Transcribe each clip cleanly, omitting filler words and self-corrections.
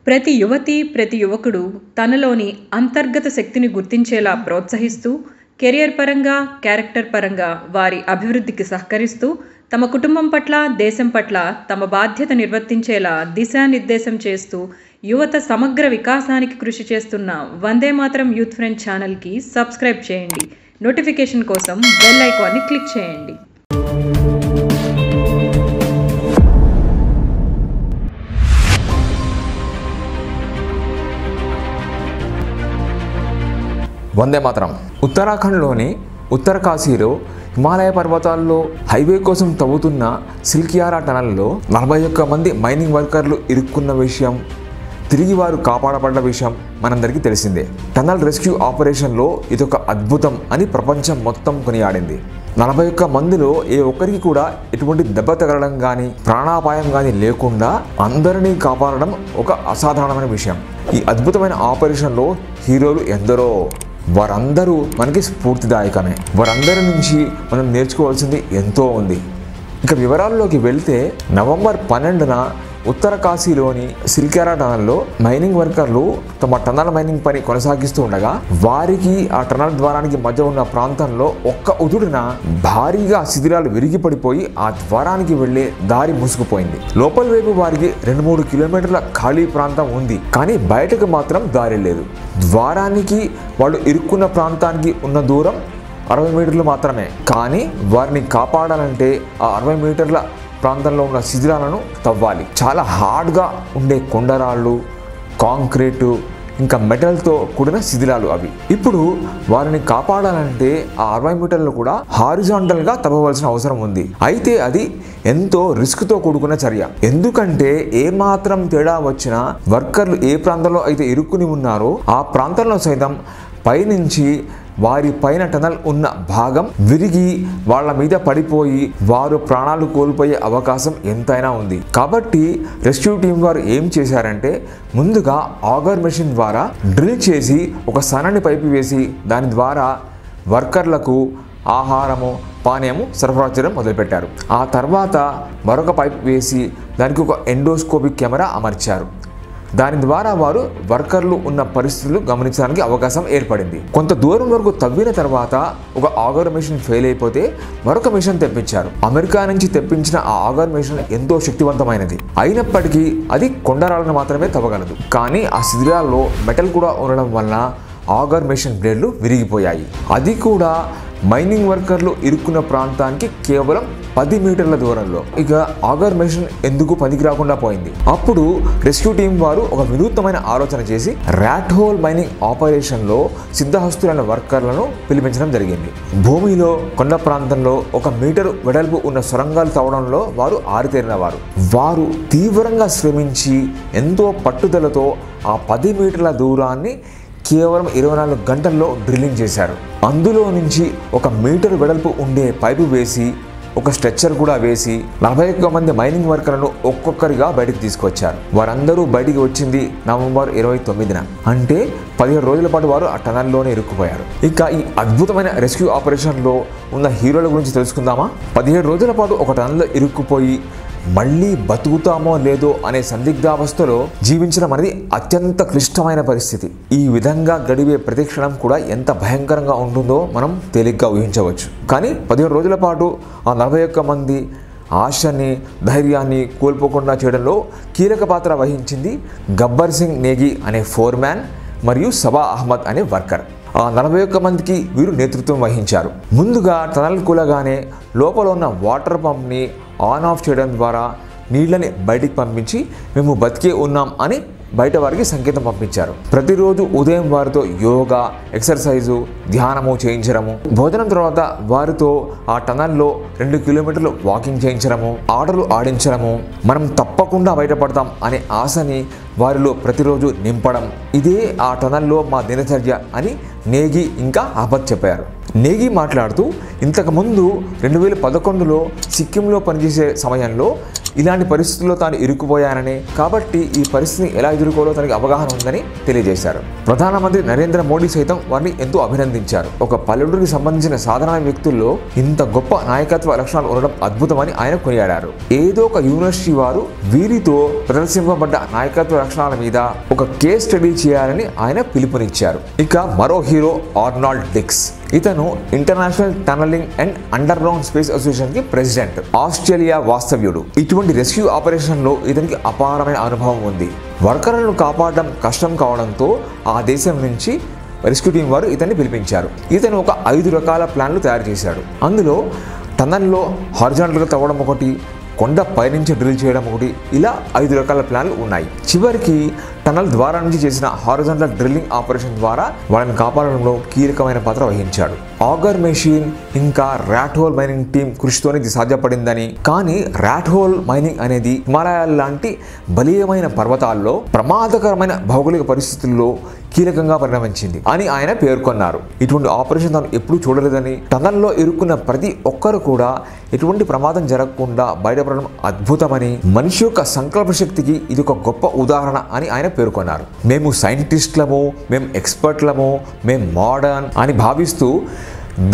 ప్రతి యువతి, ప్రతి యువకుడు తనలోని అంతర్గత శక్తిని గుర్తించేలా ప్రోత్సహిస్తూ, కెరియర్ పరంగా, క్యారెక్టర్ పరంగా వారి అభివృద్ధికి సహకరిస్తూ, తమ కుటుంబం పట్ల, దేశం పట్ల తమ బాధ్యత నిర్వర్తించేలా దిశానిర్దేశం చేస్తూ, యువత సమగ్ర వికాసానికి కృషి చేస్తున్న వందే మాతరం యూత్ ఫ్రెండ్ ఛానల్కి సబ్స్క్రైబ్ చేయండి. నోటిఫికేషన్ కోసం బెల్ ఐకాన్ని క్లిక్ చేయండి. వందే మాతరం. ఉత్తరాఖండ్లోని ఉత్తరకాశీలో హిమాలయ పర్వతాల్లో హైవే కోసం తవ్వుతున్న సిల్కియారా టనల్లో 41 మంది మైనింగ్ వర్కర్లు ఇరుక్కున్న విషయం, తిరిగి వారు కాపాడబడ్డ విషయం మనందరికీ తెలిసిందే. టనల్ రెస్క్యూ ఆపరేషన్లో ఇదొక అద్భుతం అని ప్రపంచం మొత్తం కొనియాడింది. 41 మందిలో ఏ ఒక్కరికి కూడా ఎటువంటి దెబ్బ తగలడం కానీ, ప్రాణాపాయం కానీ లేకుండా అందరినీ కాపాడడం ఒక అసాధారణమైన విషయం. ఈ అద్భుతమైన ఆపరేషన్లో హీరోలు ఎందరో, వారందరూ మనకి స్ఫూర్తిదాయకమే. వారందరి నుంచి మనం నేర్చుకోవాల్సింది ఎంతో ఉంది. ఇక వివరాల్లోకి వెళ్తే, నవంబర్ 12న ఉత్తరకాశీలోని సిల్కియారా టనల్లో మైనింగ్ వర్కర్లు తమ టనల్ మైనింగ్ పని కొనసాగిస్తూ ఉండగా, వారికి ఆ టనల్ ద్వారానికి మధ్య ఉన్న ప్రాంతంలో ఒక్క ఉదుడున భారీగా శిథిలాలు విరిగి పడిపోయి ఆ ద్వారానికి వెళ్లే దారి మూసుకుపోయింది. లోపల వైపు వారికి 2-3 కిలోమీటర్ల ఖాళీ ప్రాంతం ఉంది, కానీ బయటకు మాత్రం దారి లేదు. ద్వారానికి వాళ్ళు ఇరుక్కున్న ప్రాంతానికి ఉన్న దూరం 60 మీటర్లు మాత్రమే. కానీ వారిని కాపాడాలంటే ఆ 60 మీటర్ల ప్రాంతంలో ఉన్న శిథిలాలను తవ్వాలి. చాలా హార్డ్గా ఉండే కొండరాళ్ళు, కాంక్రీటు, ఇంకా మెటల్తో కూడిన శిథిలాలు అవి. ఇప్పుడు వారిని కాపాడాలంటే ఆ 60 మీటర్లు కూడా హారిజాంటల్గా తవ్వవలసిన అవసరం ఉంది. అయితే అది ఎంతో రిస్క్తో కూడుకున్న చర్య. ఎందుకంటే ఏమాత్రం తేడా వచ్చినా వర్కర్లు ఏ ప్రాంతంలో అయితే ఇరుక్కుని ఉన్నారో ఆ ప్రాంతంలో సైతం పైనుంచి వారి పైన టనల్ ఉన్న భాగం విరిగి వాళ్ళ మీద పడిపోయి వారు ప్రాణాలు కోల్పోయే అవకాశం ఎంతైనా ఉంది. కాబట్టి రెస్క్యూ టీం వారు ఏం చేశారంటే, ముందుగా ఆగర్ మెషిన్ ద్వారా డ్రిల్ చేసి ఒక సన్నని పైపు వేసి దాని ద్వారా వర్కర్లకు ఆహారము, పానీయము సరఫరా చేయడం మొదలుపెట్టారు. ఆ తర్వాత మరొక పైపు వేసి దానికి ఒక ఎండోస్కోపిక్ కెమెరా అమర్చారు. దాని ద్వారా వారు వర్కర్లు ఉన్న పరిస్థితులు గమనించడానికి అవకాశం ఏర్పడింది. కొంత దూరం వరకు తవ్విన తర్వాత ఒక ఆగర్ మెషిన్ ఫెయిల్ అయిపోతే మరొక మెషిన్ తెప్పించారు. అమెరికా నుంచి తెప్పించిన ఆ ఆగర్ మెషిన్ ఎంతో శక్తివంతమైనది. అయినప్పటికీ అది కొండరాలను మాత్రమే తవ్వగలదు. కానీ ఆ శిథిలాల్లో మెటల్ కూడా ఉండడం వలన ఆగర్ మెషిన్ బ్లేడ్లు విరిగిపోయాయి. అది కూడా మైనింగ్ వర్కర్లు ఇరుక్కున్న ప్రాంతానికి కేవలం 10 మీటర్ల దూరంలో. ఇక ఆగర్ మెషిన్ ఎందుకు పనికి రాకుండా పోయింది? అప్పుడు రెస్క్యూ టీం వారు ఒక వినూత్నమైన ఆలోచన చేసి ర్యాట్ హోల్ మైనింగ్ ఆపరేషన్లో సిద్ధహస్తులైన వర్కర్లను పిలిపించడం జరిగింది. భూమిలో కొండ ప్రాంతంలో 1 మీటరు వెడల్పు ఉన్న సొరంగాలు తవ్వడంలో వారు ఆరితేరిన వారు. వారు తీవ్రంగా శ్రమించి ఎంతో పట్టుదలతో ఆ 10 మీటర్ల దూరాన్ని కేవలం 24 గంటల్లో డ్రిల్లింగ్ చేశారు. అందులో నుంచి 1 మీటరు వెడల్పు ఉండే పైపు వేసి ఒక స్ట్రెచ్చర్ కూడా వేసి 41 మంది మైనింగ్ వర్కర్లను ఒక్కొక్కరిగా బయటకు తీసుకొచ్చారు. వారందరూ బయటికి వచ్చింది నవంబర్ 29న. అంటే 17 రోజుల పాటు వారు ఆ టనల్లోనే ఇరుక్కుపోయారు. ఇక ఈ అద్భుతమైన రెస్క్యూ ఆపరేషన్లో ఉన్న హీరోల గురించి తెలుసుకుందామా? 17 రోజుల పాటు ఒక టనల్లో ఇరుక్కుపోయి మళ్ళీ బతుకుతామో లేదో అనే సందిగ్ధావస్థలో జీవించడం అనేది అత్యంత క్లిష్టమైన పరిస్థితి. ఈ విధంగా గడిపే ప్రతి క్షణం కూడా ఎంత భయంకరంగా ఉంటుందో మనం తేలిగ్గా ఊహించవచ్చు. కానీ 17 రోజుల పాటు ఆ 41 మంది ఆశని, ధైర్యాన్ని కోల్పోకుండా చేయడంలో కీలక పాత్ర వహించింది గబ్బర్ సింగ్ నేగి అనే ఫోర్మ్యాన్ మరియు సబా అహ్మద్ అనే వర్కర్. ఆ 41 మందికి వీరు నేతృత్వం వహించారు. ముందుగా టనల్ కూలగానే లోపల ఉన్న వాటర్ పంప్ని ఆన్ ఆఫ్ చేయడం ద్వారా నీళ్ళని బయటికి పంపించి మేము బతికే ఉన్నాం అని బయట వారికి సంకేతం పంపించారు. ప్రతిరోజు ఉదయం వారితో యోగా, ఎక్సర్సైజు, ధ్యానము చేయించడము, భోజనం తర్వాత వారితో ఆ టనల్లో 2 కిలోమీటర్లు వాకింగ్ చేయించడము, ఆటలు ఆడించడము, మనం తప్పకుండా బయటపడతాం అనే ఆశని వారిలో ప్రతిరోజు నింపడం, ఇదే ఆ టనల్లో మా దినచర్య అని నేగి ఇంకా అహ్మద్ చెప్పారు. నేగి మాట్లాడుతూ ఇంతకుముందు 2011లో సిక్కింలో పనిచేసే సమయంలో ఇలాంటి పరిస్థితుల్లో తాను ఇరుక్కుపోయానని, కాబట్టి ఈ పరిస్థితిని ఎలా ఎదుర్కోవాలో తనకి అవగాహన ఉందని తెలియజేశారు. ప్రధానమంత్రి నరేంద్ర మోడీ సైతం వారిని ఎంతో అభినందించారు. ఒక పల్లెటూరికి సంబంధించిన సాధారణ వ్యక్తుల్లో ఇంత గొప్ప నాయకత్వ లక్షణాలు ఉండడం అద్భుతమని ఆయన కొనియాడారు. ఏదో ఒక యూనివర్సిటీ వారు వీరితో ప్రదర్శింపబడ్డ నాయకత్వ లక్షణాల మీద ఒక కేస్ స్టడీ చేయాలని ఆయన పిలుపునిచ్చారు. ఇక మరో హీరో ఆర్నాల్డ్ డిక్స్. ఇతను international tunnelling and underground space association కి ప్రెసిడెంట్, ఆస్ట్రేలియా వాస్తవ్యుడు. ఇటువంటి రెస్క్యూ ఆపరేషన్ లో ఇతనికి అపారమైన అనుభవం ఉంది. వర్కర్లను కాపాడడం కష్టం కావడంతో ఆ దేశం నుంచి రెస్క్యూ టీం వారు ఇతన్ని పిలిపించారు. ఇతను ఒక 5 రకాల ప్లాన్లు తయారు చేశాడు. అందులో టనల్లో హారిజాంటల్గా తవ్వడం ఒకటి, కొండ పైనుంచి డ్రిల్ చేయడం ఒకటి, ఇలా 5 రకాల ప్లాన్లు ఉన్నాయి. చివరికి టనల్ ద్వారా నుంచి చేసిన హారిజాంటల్ డ్రిల్లింగ్ ఆపరేషన్ ద్వారా వాళ్ళని కాపాడడంలో కీలకమైన పాత్ర వహించాడు. ఆగర్ మెషిన్ ఇంకా ర్యాట్ హోల్ మైనింగ్ టీం కృషితోనే ఇది సాధ్యపడిందని, కానీ ర్యాట్ హోల్ మైనింగ్ అనేది హిమాలయాల లాంటి బలీయమైన పర్వతాల్లో ప్రమాదకరమైన భౌగోళిక పరిస్థితుల్లో కీలకంగా పరిణమించింది అని ఆయన పేర్కొన్నారు. ఇటువంటి ఆపరేషన్ తాను ఎప్పుడూ చూడలేదని, టనల్లో ఇరుక్కున్న ప్రతి ఒక్కరు కూడా ఎటువంటి ప్రమాదం జరగకుండా బయటపడడం అద్భుతమని, మనిషి యొక్క సంకల్ప శక్తికి ఇది ఒక గొప్ప ఉదాహరణ అని ఆయన పేర్కొన్నారు. మేము సైంటిస్టులము, మేము ఎక్స్పర్ట్లము, మేము మోడర్న్ అని భావిస్తూ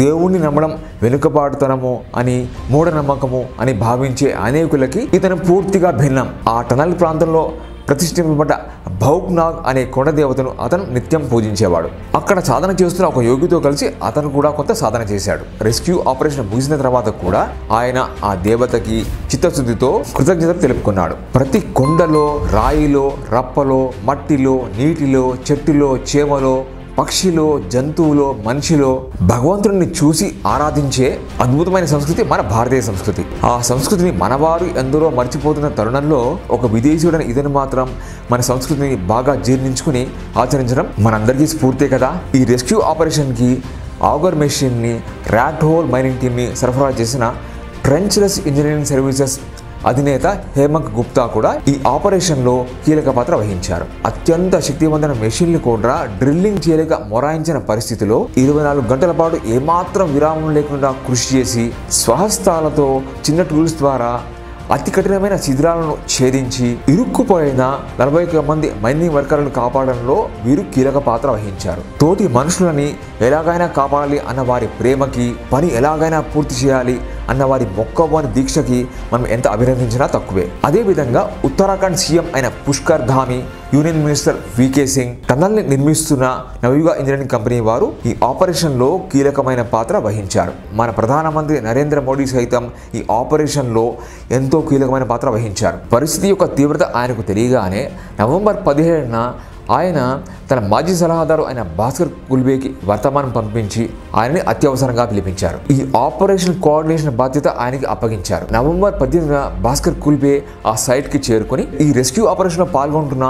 దేవుణ్ణి నమ్మడం వెనుకబాటుతనము అని, మూఢనమ్మకము అని భావించే అనేకులకి ఇతను పూర్తిగా భిన్నం. ఆ టనల్ ప్రాంతంలో ప్రతిష్ఠింపబడ్డ భౌక్నాగ్ అనే కొండ దేవతను అతను నిత్యం పూజించేవాడు. అక్కడ సాధన చేస్తున్న ఒక యోగితో కలిసి అతను కూడా కొంత సాధన చేశాడు. రెస్క్యూ ఆపరేషన్ ముగిసిన తర్వాత కూడా ఆయన ఆ దేవతకి చిత్తశుద్ధితో కృతజ్ఞతలు తెలుపుకున్నాడు. ప్రతి కొండలో, రాయిలో, రప్పలో, మట్టిలో, నీటిలో, చెట్టులో, చేమలో, పక్షిలో, జంతువులో, మనిషిలో భగవంతుడిని చూసి ఆరాధించే అద్భుతమైన సంస్కృతి మన భారతీయ సంస్కృతి. ఆ సంస్కృతిని మనవారు ఎందరో మర్చిపోతున్న తరుణంలో ఒక విదేశీయుడని ఇతను మాత్రం మన సంస్కృతిని బాగా జీర్ణించుకుని ఆచరించడం మనందరికీ స్ఫూర్తే కదా. ఈ రెస్క్యూ ఆపరేషన్కి ఆగర్ మెషిన్ని, ర్యాట్ హోల్ మైనింగ్ టీమ్ని సరఫరా చేసిన ట్రెంచ్లెస్ ఇంజనీరింగ్ సర్వీసెస్ అధినేత హేమంత్ గుప్తా కూడా ఈ ఆపరేషన్లో కీలక పాత్ర వహించారు. అత్యంత శక్తివంతమైన మెషిన్లు కూడా డ్రిల్లింగ్ చేయలేక మొరాయించిన పరిస్థితిలో 24 గంటల పాటు ఏమాత్రం విరామం లేకుండా కృషి చేసి స్వహస్తాలతో చిన్న టూల్స్ ద్వారా అతి కఠినమైన శిథిరాలను ఛేదించి ఇరుక్కుపోయిన 41 మంది మైనింగ్ వర్కర్లను కాపాడడంలో వీరు కీలక పాత్ర వహించారు. తోటి మనుషులని ఎలాగైనా కాపాడాలి అన్న వారి ప్రేమకి, పని ఎలాగైనా పూర్తి చేయాలి అన్న వారి మొక్కవని దీక్షకి మనం ఎంత అభినందించినా తక్కువే. అదేవిధంగా ఉత్తరాఖండ్ సీఎం అయిన Pushkar Dhami, union minister VK Singh, టనల్ని నిర్మిస్తున్న నవయుగ ఇంజనీరింగ్ కంపెనీ వారు ఈ ఆపరేషన్లో కీలకమైన పాత్ర వహించారు. మన ప్రధానమంత్రి నరేంద్ర మోడీ సైతం ఈ ఆపరేషన్లో ఎంతో కీలకమైన పాత్ర వహించారు. పరిస్థితి యొక్క తీవ్రత ఆయనకు తెలియగానే నవంబర్ 17న ఆయన తన మాజీ సలహాదారు అయిన భాస్కర్ కుల్బేకి వర్తమానం పంపించి ఆయనని అత్యవసరంగా పిలిపించారు. ఈ ఆపరేషన్ కోఆర్డినేషన్ బాధ్యత ఆయనకి అప్పగించారు. నవంబర్ 18న భాస్కర్ కుల్బే ఆ సైట్కి చేరుకొని ఈ రెస్క్యూ ఆపరేషన్లో పాల్గొంటున్న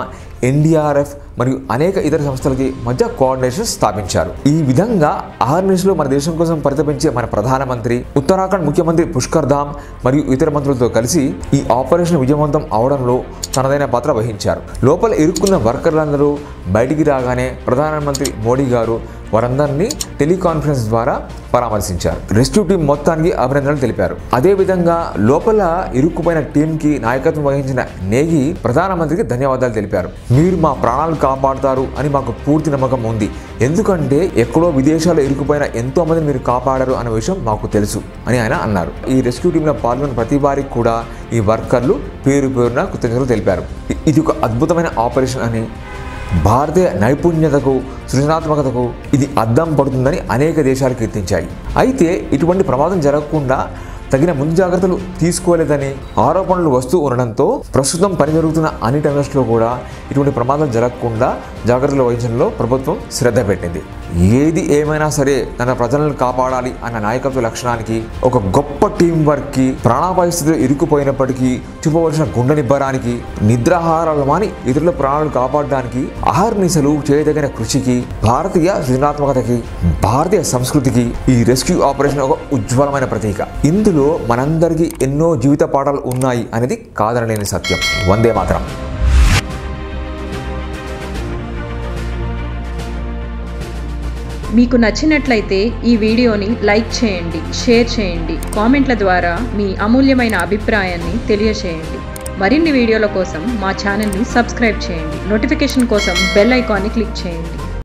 ఎన్డీఆర్ఎఫ్ మరియు అనేక ఇతర సంస్థలకి మధ్య కోఆర్డినేషన్ స్థాపించారు. ఈ విధంగా అహర్నిశలో మన దేశం కోసం పరితపించే మన ప్రధానమంత్రి, ఉత్తరాఖండ్ ముఖ్యమంత్రి పుష్కర్ ధామ్ మరియు ఇతర మంత్రులతో కలిసి ఈ ఆపరేషన్ విజయవంతం అవడంలో తనదైన పాత్ర వహించారు. లోపల ఇరుక్కున్న వర్కర్లందరూ బయటికి రాగానే ప్రధానమంత్రి మోడీ గారు వారందరినీ టెలికాన్ఫరెన్స్ ద్వారా పరామర్శించారు. రెస్క్యూ టీం మొత్తానికి అభినందనలు తెలిపారు. అదేవిధంగా లోపల ఇరుక్కుపోయిన టీంకి నాయకత్వం వహించిన నేగి ప్రధానమంత్రికి ధన్యవాదాలు తెలిపారు. మీరు మా ప్రాణాలు కాపాడుతారు అని మాకు పూర్తి నమ్మకం ఉంది. ఎందుకంటే ఎక్కడో విదేశాల్లో ఇరుక్కుపోయిన ఎంతో మందిని మీరు కాపాడారు అనే విషయం మాకు తెలుసు అని ఆయన అన్నారు. ఈ రెస్క్యూ టీంలో పాల్గొన్న ప్రతి వారికి కూడా ఈ వర్కర్లు పేరు పేరున కృతజ్ఞతలు తెలిపారు. ఇది ఒక అద్భుతమైన ఆపరేషన్ అని, భారతీయ నైపుణ్యతకు, సృజనాత్మకతకు ఇది అద్దం పడుతుందని అనేక దేశాలు కీర్తించాయి. అయితే ఇటువంటి ప్రమాదం జరగకుండా తగిన ముందు జాగ్రత్తలు తీసుకోలేదని ఆరోపణలు వస్తూ ఉండడంతో ప్రస్తుతం పని జరుగుతున్న అన్ని టనల్స్లో కూడా ఇటువంటి ప్రమాదాలు జరగకుండా జాగ్రత్తలు వహించడంలో ప్రభుత్వం శ్రద్ధ పెట్టింది. ఏది ఏమైనా సరే తన ప్రజలను కాపాడాలి అన్న నాయకత్వ లక్షణానికి, ఒక గొప్ప టీం వర్క్కి, ప్రాణాపాయ స్థితిలో ఇరుక్కుపోయినప్పటికీ చూపవలసిన గుండె నిబ్బరానికి, నిద్రాహారాలు మాని ఇతరుల ప్రాణాలు కాపాడడానికి అహర్నిశలు చేయదగిన కృషికి, భారతీయ సృజనాత్మకతకి, భారతీయ సంస్కృతికి ఈ రెస్క్యూ ఆపరేషన్ ఒక ఉజ్వలమైన ప్రతీక. ఇందులో మనందరికీ ఎన్నో జీవిత పాఠాలు ఉన్నాయి అనేది కాదనలేని సత్యం. వందే మాతరం. మీకు నచ్చినట్లయితే ఈ వీడియోని లైక్ చేయండి, షేర్ చేయండి, కామెంట్ల ద్వారా మీ అమూల్యమైన అభిప్రాయాన్ని తెలియచేయండి. మరిన్ని వీడియోల కోసం మా ఛానల్ని సబ్స్క్రైబ్ చేయండి. నోటిఫికేషన్ కోసం బెల్ ఐకాన్ని క్లిక్ చేయండి.